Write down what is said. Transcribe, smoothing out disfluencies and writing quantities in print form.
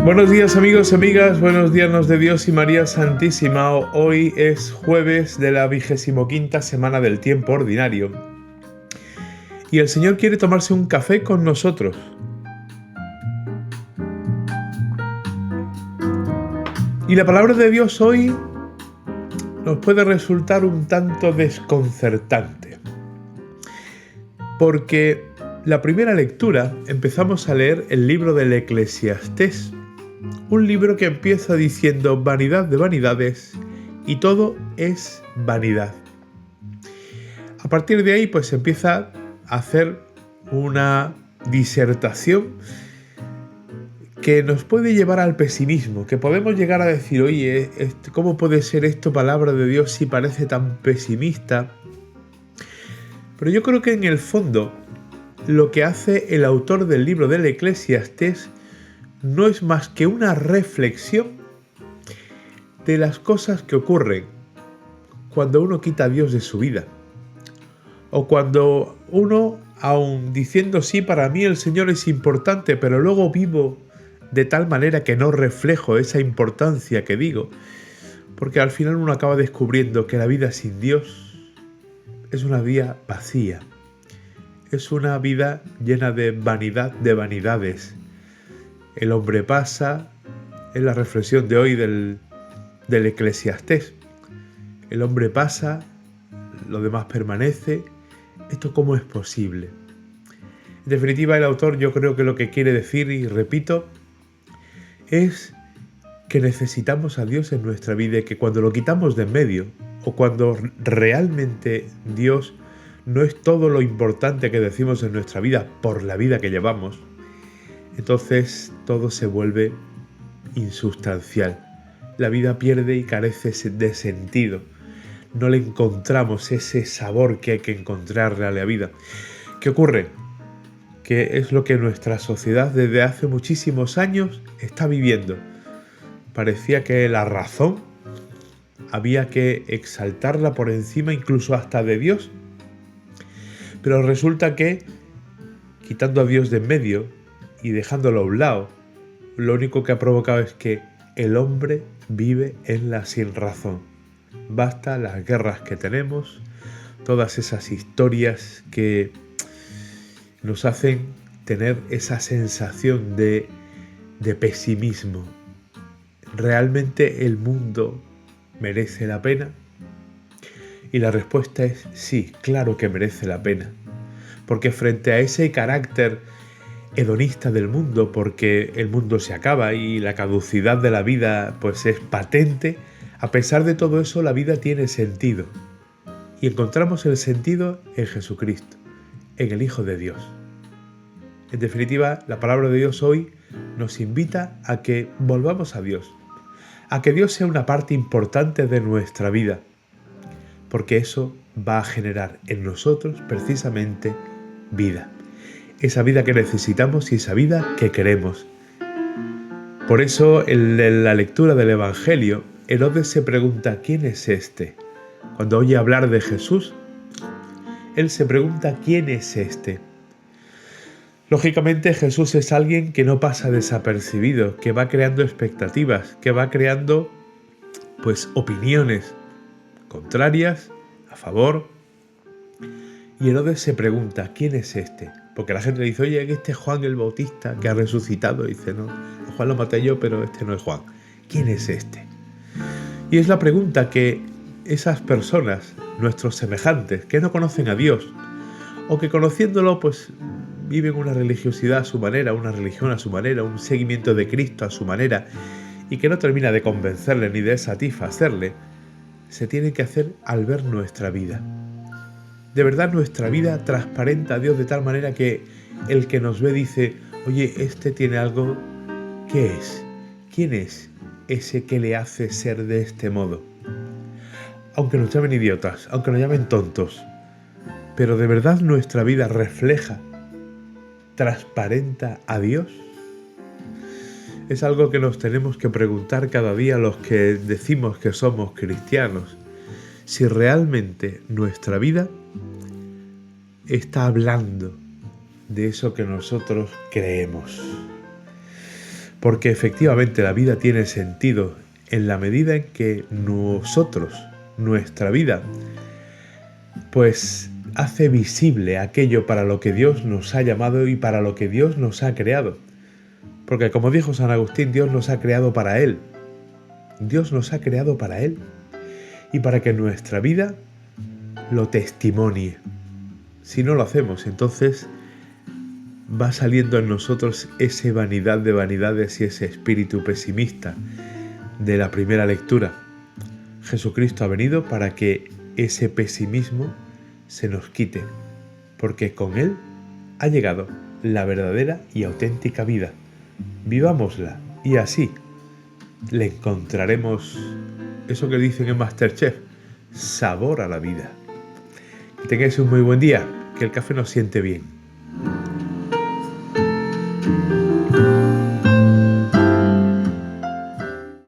Buenos días amigos y amigas, buenos días de Dios y María Santísima. Hoy es jueves de la 25ª semana del tiempo ordinario y el Señor quiere tomarse un café con nosotros. Y la palabra de Dios hoy nos puede resultar un tanto desconcertante, porque la primera lectura empezamos a leer el libro del Eclesiastés, un libro que empieza diciendo vanidad de vanidades y todo es vanidad. A partir de ahí pues empieza a hacer una disertación que nos puede llevar al pesimismo, que podemos llegar a decir, oye, ¿cómo puede ser esto palabra de Dios si parece tan pesimista? Pero yo creo que en el fondo lo que hace el autor del libro del Eclesiastés no es más que una reflexión de las cosas que ocurren cuando uno quita a Dios de su vida. O cuando uno, aun diciendo sí, para mí el Señor es importante, pero luego vivo de tal manera que no reflejo esa importancia que digo. Porque al final uno acaba descubriendo que la vida sin Dios es una vida vacía. Es una vida llena de vanidad, de vanidades. El hombre pasa, es la reflexión de hoy del Eclesiastés. El hombre pasa, lo demás permanece. ¿Esto cómo es posible? En definitiva, el autor yo creo que lo que quiere decir, y repito, es que necesitamos a Dios en nuestra vida y que cuando lo quitamos de en medio, o cuando realmente Dios no es todo lo importante que decimos en nuestra vida por la vida que llevamos, entonces todo se vuelve insustancial. La vida pierde y carece de sentido. No le encontramos ese sabor que hay que encontrarle a la vida. ¿Qué ocurre? Que es lo que nuestra sociedad desde hace muchísimos años está viviendo. Parecía que la razón había que exaltarla por encima incluso hasta de Dios. Pero resulta que, quitando a Dios de en medio y dejándolo a un lado, lo único que ha provocado es que el hombre vive en la sinrazón. Basta las guerras que tenemos, todas esas historias que nos hacen tener esa sensación de pesimismo. ¿Realmente el mundo merece la pena? Y la respuesta es sí, claro que merece la pena. Porque frente a ese carácter hedonista del mundo, porque el mundo se acaba y la caducidad de la vida pues es patente, a pesar de todo eso la vida tiene sentido. Y encontramos el sentido en Jesucristo, en el Hijo de Dios. En definitiva, la palabra de Dios hoy nos invita a que volvamos a Dios, a que Dios sea una parte importante de nuestra vida, porque eso va a generar en nosotros precisamente vida. Esa vida que necesitamos y esa vida que queremos. Por eso en la lectura del Evangelio, Herodes se pregunta ¿quién es este? Cuando oye hablar de Jesús, él se pregunta ¿quién es este? Lógicamente Jesús es alguien que no pasa desapercibido, que va creando expectativas, que va creando pues opiniones contrarias, a favor. Y Herodes se pregunta ¿quién es este? Porque la gente le dice, oye, este es Juan el Bautista que ha resucitado. Y dice, no, a Juan lo maté yo, pero este no es Juan. ¿Quién es este? Y es la pregunta que esas personas, nuestros semejantes, que no conocen a Dios, o que conociéndolo, pues viven una religiosidad a su manera, una religión a su manera, un seguimiento de Cristo a su manera, y que no termina de convencerle ni de satisfacerle, se tiene que hacer al ver nuestra vida. De verdad nuestra vida transparenta a Dios de tal manera que el que nos ve dice, oye, este tiene algo, ¿qué es? ¿Quién es ese que le hace ser de este modo? Aunque nos llamen idiotas, aunque nos llamen tontos, pero de verdad nuestra vida refleja, transparenta a Dios. Es algo que nos tenemos que preguntar cada día los que decimos que somos cristianos, si realmente nuestra vida está hablando de eso que nosotros creemos. Porque efectivamente la vida tiene sentido en la medida en que nosotros, nuestra vida, pues hace visible aquello para lo que Dios nos ha llamado y para lo que Dios nos ha creado. Porque como dijo San Agustín, Dios nos ha creado para Él. Dios nos ha creado para Él. Y para que nuestra vida lo testimonie. Si no lo hacemos, entonces va saliendo en nosotros esa vanidad de vanidades y ese espíritu pesimista de la primera lectura. Jesucristo ha venido para que ese pesimismo se nos quite, porque con Él ha llegado la verdadera y auténtica vida. Vivámosla y así le encontraremos eso que dicen en MasterChef, sabor a la vida. Que tengáis un muy buen día, que el café nos siente bien.